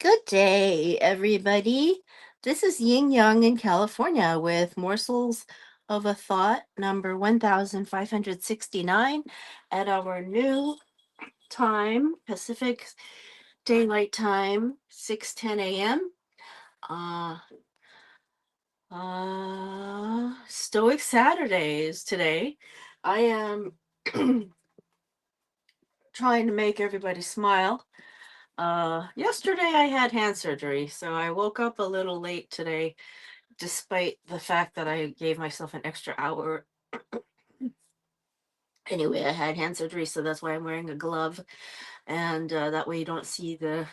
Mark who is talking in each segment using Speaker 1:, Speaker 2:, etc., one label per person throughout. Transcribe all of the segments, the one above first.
Speaker 1: Good day, everybody. This is Yin Yang in California with Morsels of a Thought number 1569 at our new time, Pacific Daylight Time, 6:10 a.m. Uh, Stoic Saturdays today. I am trying to make everybody smile. Yesterday I had hand surgery, so I woke up a little late today despite the fact that I gave myself an extra hour. Anyway, I had hand surgery, so that's why I'm wearing a glove, and that way you don't see the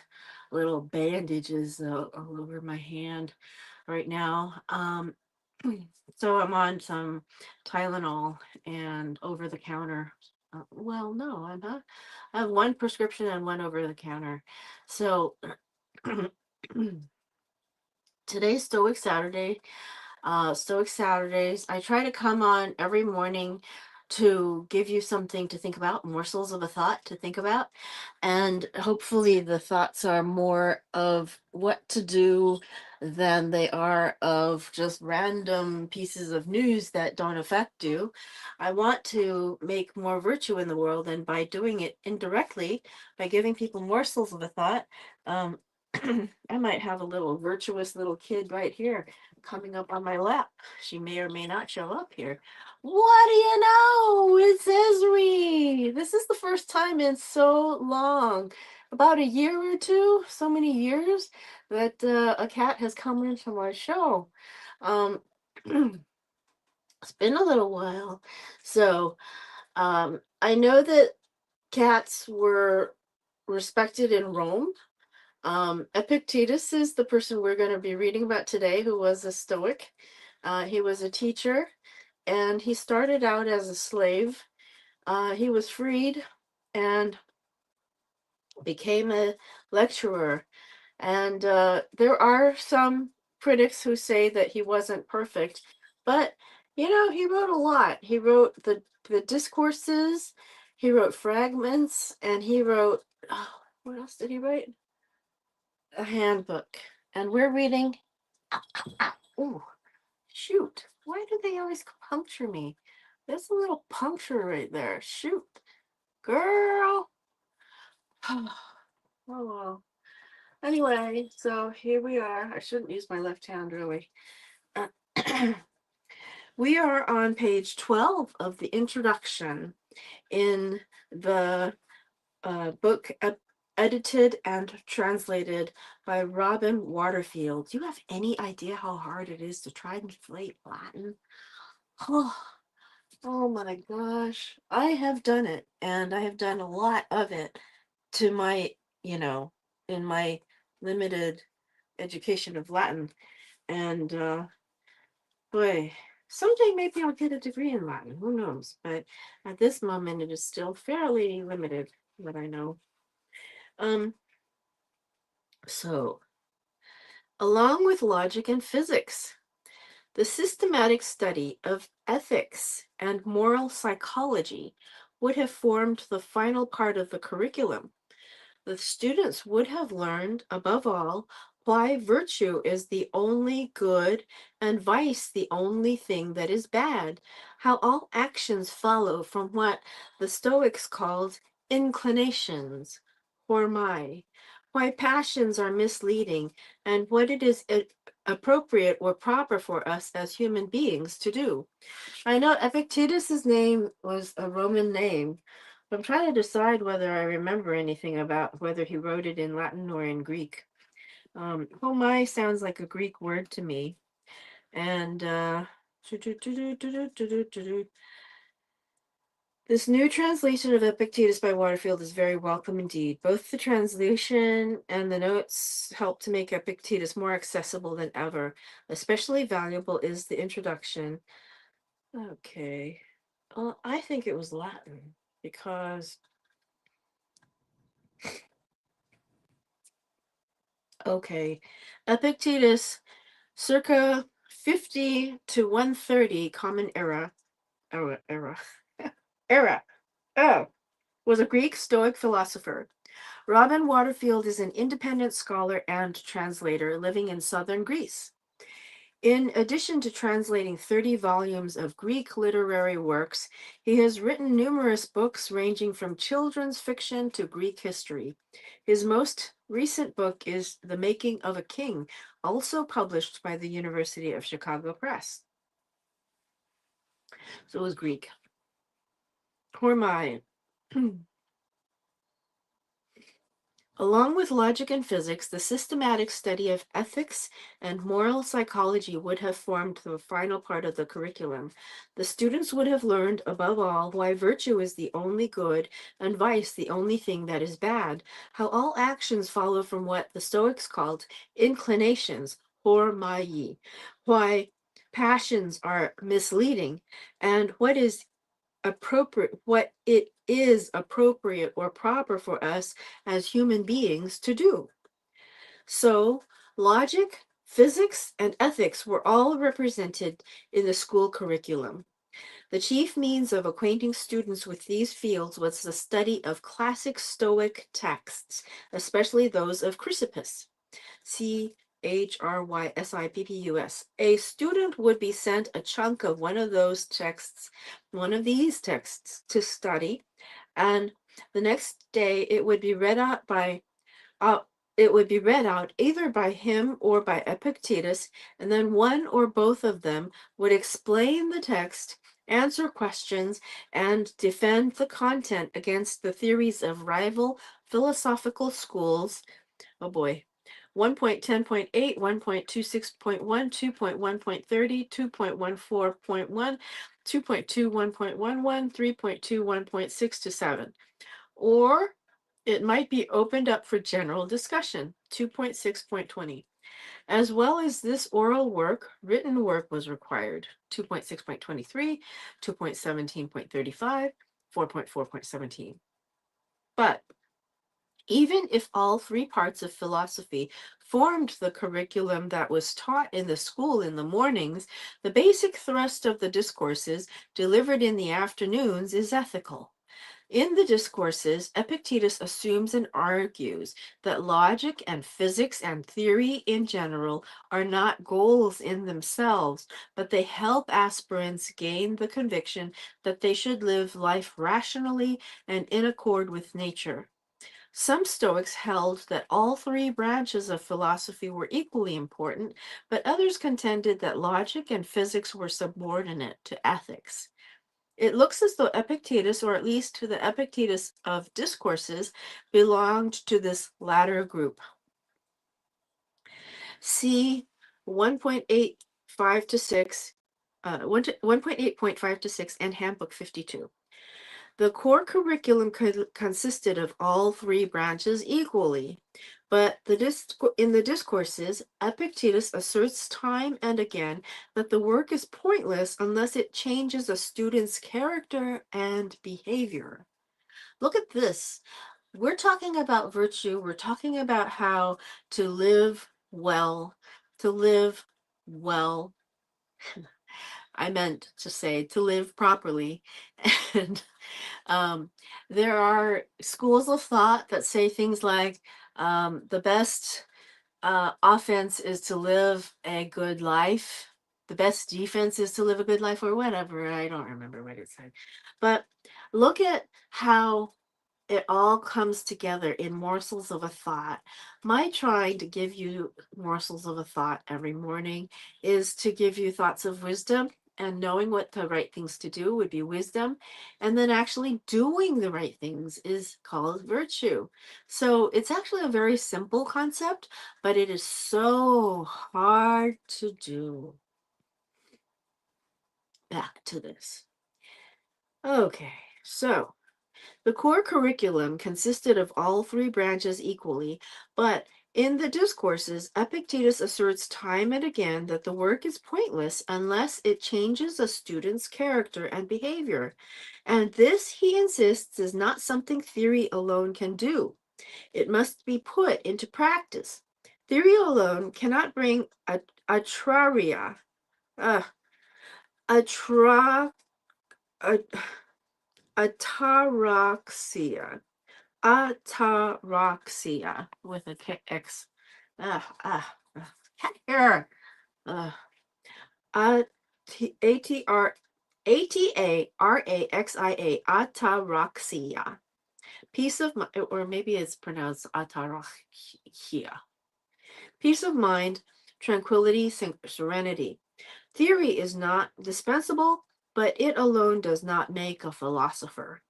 Speaker 1: little bandages all over my hand right now. So I'm on some Tylenol and over the counter. Well, no, I'm not. I have one prescription and one over the counter. So today's Stoic Saturdays. I try to come on every morning to give you something to think about, morsels of a thought to think about. And hopefully, the thoughts are more of what to do than they are of just random pieces of news that don't affect you. I want to make more virtue in the world, and by doing it indirectly, by giving people morsels of a thought, um, I might have a little virtuous little kid right here coming up on my lap. She may or may not show up here. What do you know? It's Esri. This is the first time in so long, about a year or two, so many years, that a cat has come into my show. Um, it's been a little while. So I know that cats were respected in Rome. Epictetus is the person we're going to be reading about today, who was a Stoic. He was a teacher, and he started out as a slave. He was freed and became a lecturer. And there are some critics who say that he wasn't perfect, but he wrote a lot. He wrote the discourses, he wrote fragments, and he wrote, oh, what else did he write? A handbook. And we're reading. Ooh, shoot. Why do they always puncture me? There's a little puncture right there. Shoot. Girl. Oh, well. Anyway, so here we are. I shouldn't use my left hand, really. We are on page 12 of the introduction in the book edited and translated by Robin Waterfield. Do you have any idea how hard it is to translate Latin? Oh, oh my gosh. I have done it, and I have done a lot of it to my, you know, in my limited education of Latin. And boy, someday maybe I'll get a degree in Latin. Who knows? But at this moment, it is still fairly limited what I know. Um, so, along with logic and physics, the systematic study of ethics and moral psychology would have formed the final part of the curriculum. The students would have learned, above all, why virtue is the only good and vice the only thing that is bad, how all actions follow from what the Stoics called inclinations, hormai, why passions are misleading, and what it is appropriate or proper for us as human beings to do. I know Epictetus's name was a Roman name. I'm trying to decide whether I remember anything about whether he wrote it in Latin or in Greek. Homai sounds like a Greek word to me. And this new translation of Epictetus by Waterfield is very welcome indeed. Both the translation and the notes help to make Epictetus more accessible than ever. Especially valuable is the introduction. Okay. I think it was Latin because, okay, Epictetus, circa 50 to 130 Common Era, era, oh, was a Greek Stoic philosopher. Robin Waterfield is an independent scholar and translator living in southern Greece. In addition to translating 30 volumes of Greek literary works, he has written numerous books ranging from children's fiction to Greek history. His most recent book is The Making of a King, also published by the University of Chicago Press. So it was Greek. Hormai. Along with logic and physics, the systematic study of ethics and moral psychology would have formed the final part of the curriculum. The students would have learned, above all, why virtue is the only good and vice the only thing that is bad, how all actions follow from what the Stoics called inclinations, hormai, why passions are misleading, and what it is appropriate or proper for us as human beings to do. So, logic, physics, and ethics were all represented in the school curriculum. The chief means of acquainting students with these fields was the study of classic Stoic texts, especially those of Chrysippus. Chrysippus. A student would be sent a chunk of one of these texts to study, and the next day uh, it would be read out either by him or by Epictetus, and then one or both of them would explain the text, answer questions, and defend the content against the theories of rival philosophical schools. Oh boy. 1.10.8, 1.26.1, 2.1.30, 2.14.1, 2.2, 1.11, 3.2, 1.6 to 7. Or it might be opened up for general discussion, 2.6.20. As well as this oral work, written work was required, 2.6.23, 2.17.35, 4.4.17. But even if all three parts of philosophy formed the curriculum that was taught in the school in the mornings, the basic thrust of the discourses delivered in the afternoons is ethical. In the discourses, Epictetus assumes and argues that logic and physics and theory in general are not goals in themselves, but they help aspirants gain the conviction that they should live life rationally and in accord with nature. Some Stoics held that all three branches of philosophy were equally important, but others contended that logic and physics were subordinate to ethics. It looks as though Epictetus, or at least to the Epictetus of discourses, belonged to this latter group. See 1.85 to 6, 1.8.5 to 6, and Handbook 52. The core curriculum consisted of all three branches equally, but in the discourses, Epictetus asserts time and again that the work is pointless unless it changes a student's character and behavior. Look at this. We're talking about virtue. We're talking about how to live well, to live well. I meant to say to live properly. And um, there are schools of thought that say things like the best offense is to live a good life. The best defense is to live a good life, or whatever. I don't remember what it said. But look at how it all comes together in morsels of a thought. My trying to give you morsels of a thought every morning is to give you thoughts of wisdom, and knowing what the right things to do would be wisdom, and then actually doing the right things is called virtue. So it's actually a very simple concept, but it is so hard to do. Back to this. Okay, so the core curriculum consisted of all three branches equally, but in the discourses, Epictetus asserts time and again that the work is pointless unless it changes a student's character and behavior. And this, he insists, is not something theory alone can do. It must be put into practice. Theory alone cannot bring atraria, uh, atra, a, ataraxia, Ataraxia with a X. Here. Uh, Ataraxia. Ataraxia. Peace of mind, or maybe it's pronounced ataraxia. Peace of mind, tranquility, serenity. Theory is not dispensable, but it alone does not make a philosopher.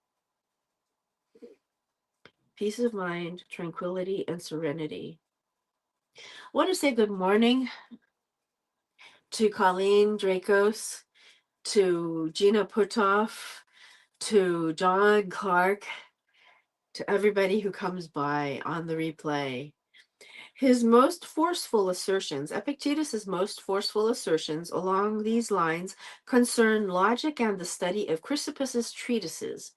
Speaker 1: Peace of mind, tranquility, and serenity. I want to say good morning to Colleen Dracos, to Gina Putoff, to John Clark, to everybody who comes by on the replay. His most forceful assertions, Epictetus's most forceful assertions along these lines concern logic and the study of Chrysippus's treatises.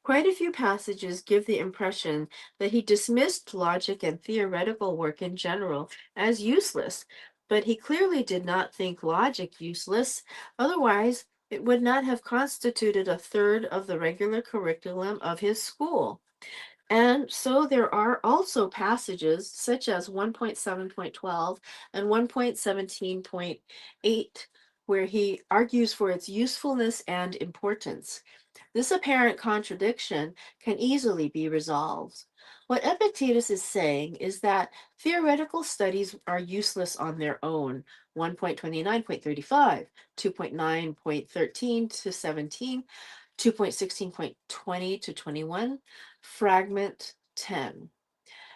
Speaker 1: Quite a few passages give the impression that he dismissed logic and theoretical work in general as useless, but he clearly did not think logic useless. Otherwise, it would not have constituted a third of the regular curriculum of his school. And so there are also passages such as 1.7.12 and 1.17.8 where he argues for its usefulness and importance. This apparent contradiction can easily be resolved. What Epictetus is saying is that theoretical studies are useless on their own. 1.29.35, 2.9.13 to 17, 2.16.20 to 21, fragment 10.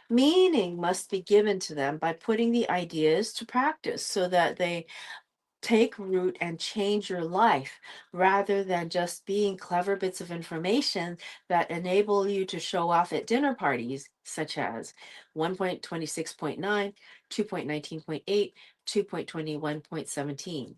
Speaker 1: Meaning must be given to them by putting the ideas to practice so that they take root and change your life rather than just being clever bits of information that enable you to show off at dinner parties, such as 1.26.9, 2.19.8, 2.21.17.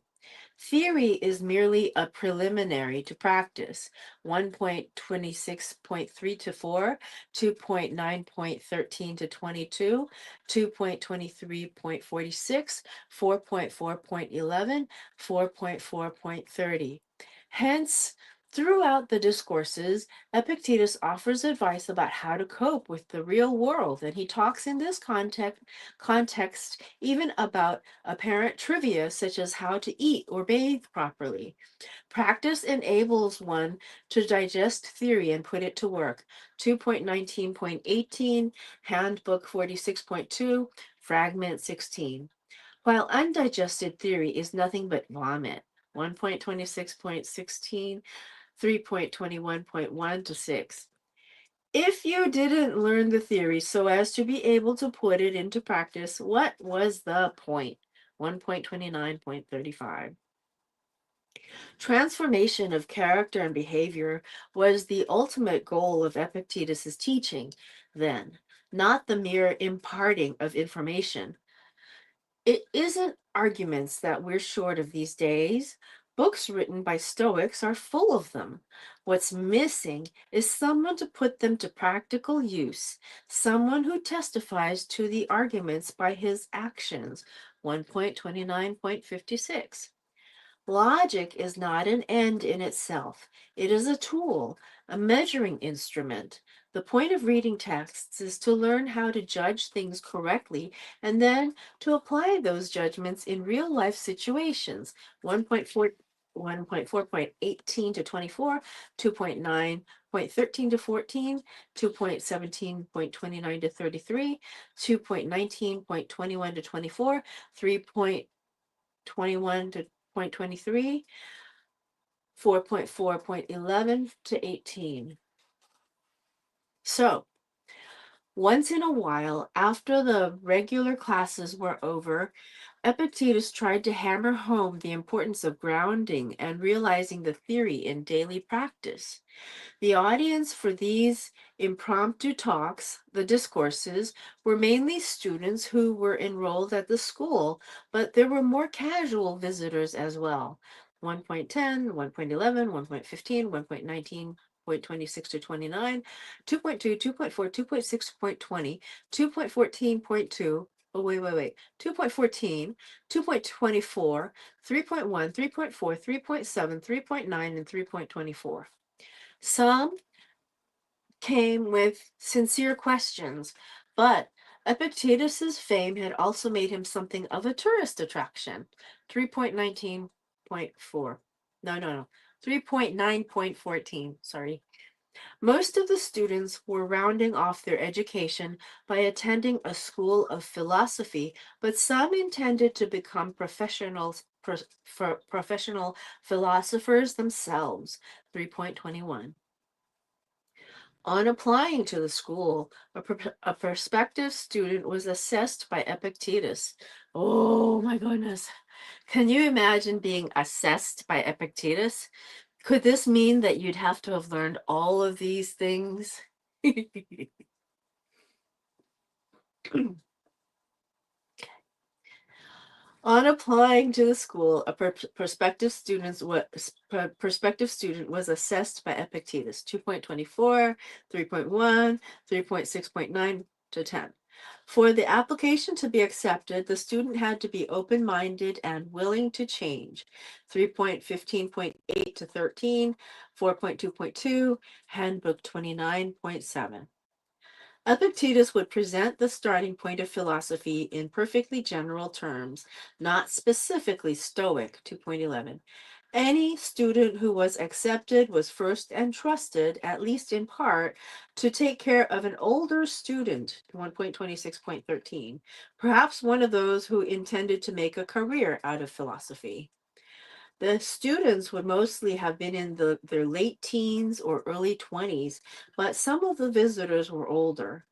Speaker 1: Theory is merely a preliminary to practice. 1.26.3 to 4, 2.9.13 to 22, 2.23.46, 4.4.11, 4.4.30. Hence, throughout the discourses, Epictetus offers advice about how to cope with the real world, and he talks in this context even about apparent trivia such as how to eat or bathe properly. Practice enables one to digest theory and put it to work. 2.19.18, Handbook 46.2, Fragment 16. While undigested theory is nothing but vomit. 1.26.16, 3.21.1 to 6. If you didn't learn the theory so as to be able to put it into practice, what was the point? 1.29.35. Transformation of character and behavior was the ultimate goal of Epictetus's teaching then, not the mere imparting of information. It isn't arguments that we're short of these days. Books written by Stoics are full of them. What's missing is someone to put them to practical use, someone who testifies to the arguments by his actions. 1.29.56. Logic is not an end in itself. It is a tool, a measuring instrument. The point of reading texts is to learn how to judge things correctly and then to apply those judgments in real life situations. 1.4 1.4.18 to 24, 2.9.13 to 14, 2.17.29 to 33, 2.19.21 to 24, 3.21 to 0.23, 4.4.11 to 18. So, once in a while, after the regular classes were over, Epictetus tried to hammer home the importance of grounding and realizing the theory in daily practice. The audience for these impromptu talks, the discourses, were mainly students who were enrolled at the school, but there were more casual visitors as well. 1.10, 1.11, 1.15, 1.19.26 to 29, 2.2, 2.4, 2.6.20, 2.14.2. Oh, wait. 2.14, 2.24, 3.1, 3.4, 3.7, 3.9, and 3.24. Some came with sincere questions, but Epictetus's fame had also made him something of a tourist attraction. 3.19.4. No, no, no. 3.9.14. Sorry. Most of the students were rounding off their education by attending a school of philosophy, but some intended to become professional philosophers themselves. 3.21. On applying to the school, a prospective student was assessed by Epictetus. Oh my goodness. Can you imagine being assessed by Epictetus? Could this mean that you'd have to have learned all of these things? On applying to the school, a prospective student was assessed by Epictetus. 2.24, 3.1, 3.6.9 to 10. For the application to be accepted, the student had to be open-minded and willing to change. 3.15.8 to 13, 4.2.2, Handbook 29.7. Epictetus would present the starting point of philosophy in perfectly general terms, not specifically Stoic. 2.11. Any student who was accepted was first entrusted, at least in part, to take care of an older student. 1.26.13. Perhaps one of those who intended to make a career out of philosophy. The students would mostly have been in their late teens or early 20s, but some of the visitors were older.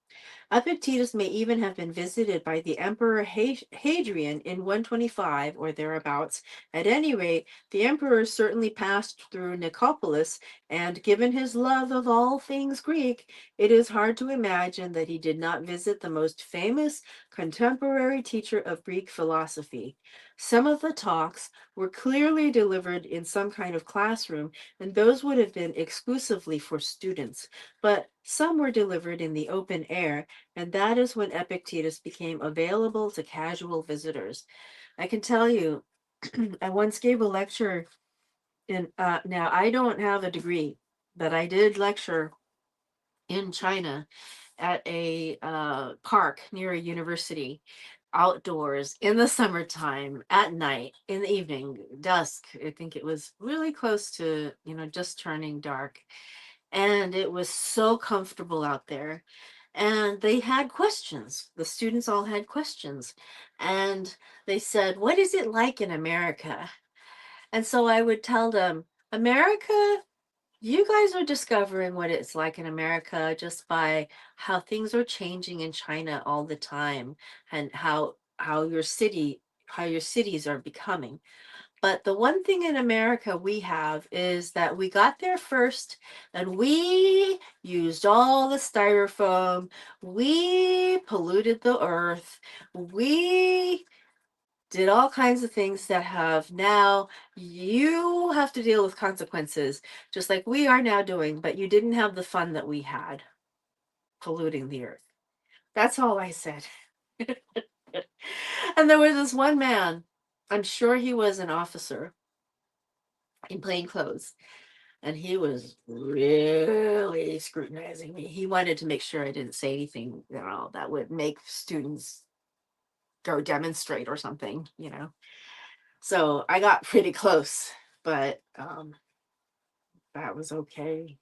Speaker 1: Epictetus may even have been visited by the Emperor Hadrian in 125 or thereabouts. At any rate, the emperor certainly passed through Nicopolis, and given his love of all things Greek, it is hard to imagine that he did not visit the most famous contemporary teacher of Greek philosophy. Some of the talks were clearly delivered in some kind of classroom, and those would have been exclusively for students, but some were delivered in the open air, and that is when Epictetus became available to casual visitors. I can tell you, I once gave a lecture now I don't have a degree, but I did lecture in China at a park near a university, outdoors in the summertime, at night, in the evening, dusk. I think it was really close to, just turning dark. And it was so comfortable out there. And they had questions. The students all had questions. And they said, "What is it like in America?" And so I would tell them, America, you guys are discovering what it's like in America just by how things are changing in China all the time, and how your cities are becoming. But the one thing in America we have is that we got there first, and we used all the styrofoam. We polluted the earth. We did all kinds of things that have now you have to deal with consequences, just like we are now doing, but you didn't have the fun that we had polluting the earth. That's all I said. And there was this one man, I'm sure he was an officer in plain clothes, and he was really scrutinizing me. He wanted to make sure I didn't say anything, that would make students go demonstrate or something. So I got pretty close, but that was okay.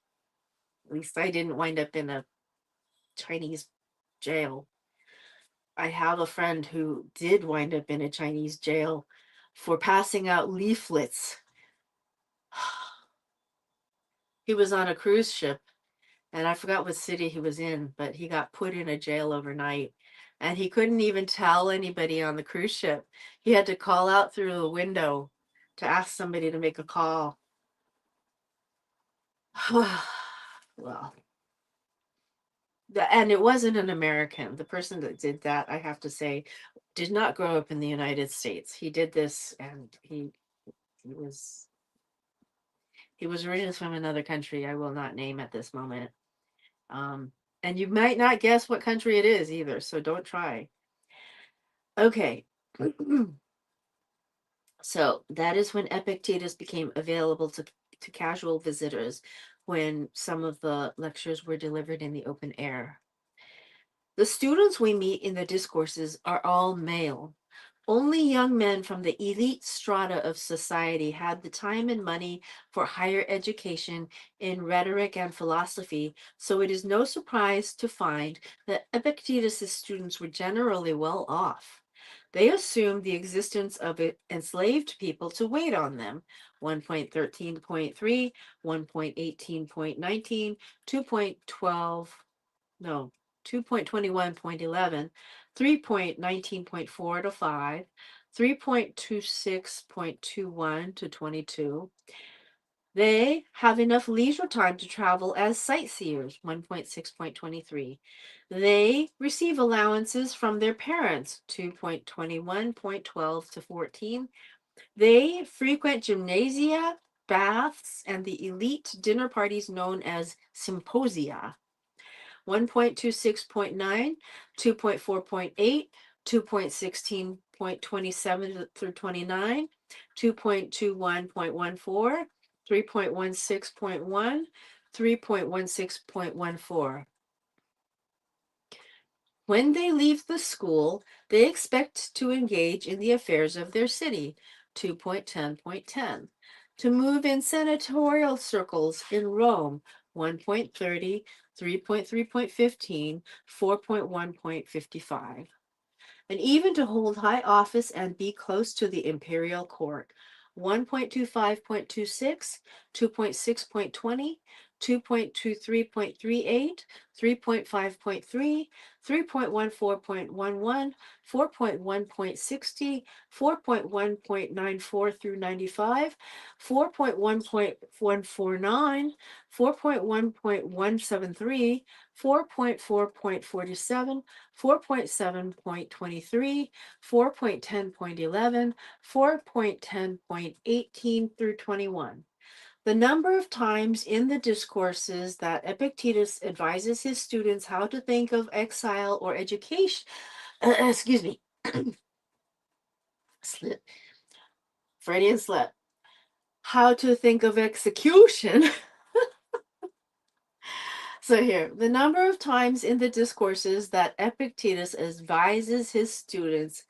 Speaker 1: At least I didn't wind up in a Chinese jail. I have a friend who did wind up in a Chinese jail for passing out leaflets. He was on a cruise ship, and I forgot what city he was in, but he got put in a jail overnight. And he couldn't even tell anybody on the cruise ship. He had to call out through the window to ask somebody to make a call. Well, and it wasn't an American. The person that did that, I have to say, did not grow up in the United States. He did this, and he was he was originally from another country I will not name at this moment. Um, and you might not guess what country it is either, so don't try. Okay. So that is when Epictetus became available to casual visitors. when some of the lectures were delivered in the open air. The students we meet in the discourses are all male. Only young men from the elite strata of society had the time and money for higher education in rhetoric and philosophy, so it is no surprise to find that Epictetus' students were generally well off. They assumed the existence of enslaved people to wait on them. 1.13.3, 1.18.19, 2.12, no, 2.21.11, 3.19.4 to 5, 3.26.21 to 22. They have enough leisure time to travel as sightseers, 1.6.23. They receive allowances from their parents, 2.21.12 to 14. They frequent gymnasia, baths, and the elite dinner parties known as symposia. 1.26.9, 2.4.8, 2.16.27 through 29, 2.21.14, 3.16.1, 3.16.14. When they leave the school, they expect to engage in the affairs of their city, 2.10.10, to move in senatorial circles in Rome, 1.30, 3.3.15, 4.1.55, and even to hold high office and be close to the imperial court, 1.25.26, 2.6.20, 2.23.38, 3.5.3, 3.14.11, 4.1.60, 4.1.94 through 95, 4.1.149, 4.1.173, 4.4.47, 4.7.23, 4.10.11, 4.10.18 through 21. The number of times in the discourses that Epictetus advises his students how to think of exile or education, excuse me, slip, Freudian slip, how to think of execution. So here, the number of times in the discourses that Epictetus advises his students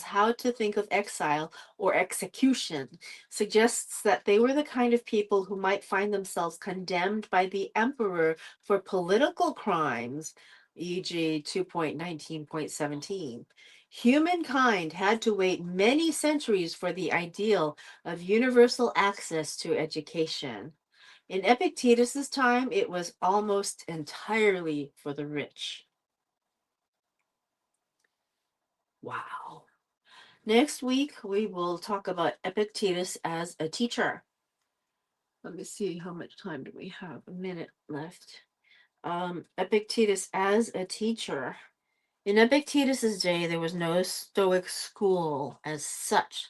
Speaker 1: how to think of exile or execution suggests that they were the kind of people who might find themselves condemned by the emperor for political crimes, e.g. 2.19.17. Humankind had to wait many centuries for the ideal of universal access to education. In Epictetus's time, it was almost entirely for the rich. Wow. Next week, we will talk about Epictetus as a teacher. Let me see, how much time do we have? A minute left. Epictetus as a teacher. In Epictetus's day, there was no Stoic school as such.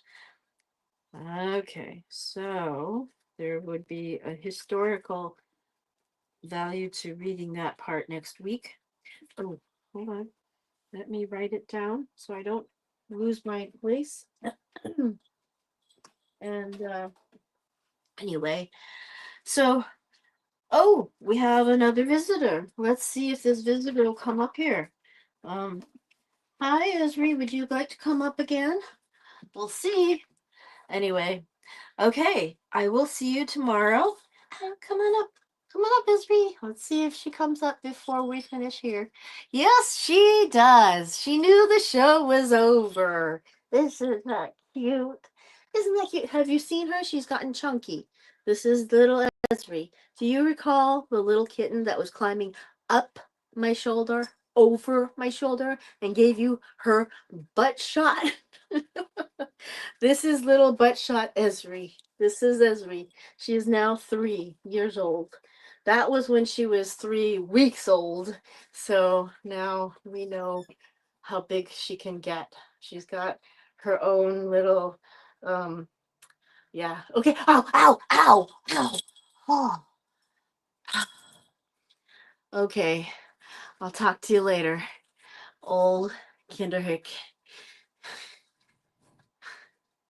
Speaker 1: Okay, so there would be a historical value to reading that part next week. Oh, hold on. Let me write it down so I don't lose my place. And anyway, so, oh, we have another visitor. Let's see if this visitor will come up here. Um, Hi, Esri, would you like to come up again? We'll see. Anyway, okay, I will see you tomorrow. Come on up. Come on up, Esri. Let's see if she comes up before we finish here. Yes, she does. She knew the show was over. This is not cute. Isn't that cute? Have you seen her? She's gotten chunky. This is little Esri. Do you recall the little kitten that was climbing up my shoulder, over my shoulder, and gave you her butt shot? This is little butt shot Esri. This is Esri. She is now 3 years old. That was when she was 3 weeks old. So now we know how big she can get. She's got her own little, yeah. Okay. Ow, ow, ow, ow. Oh. Okay. I'll talk to you later. Old Kinderhick.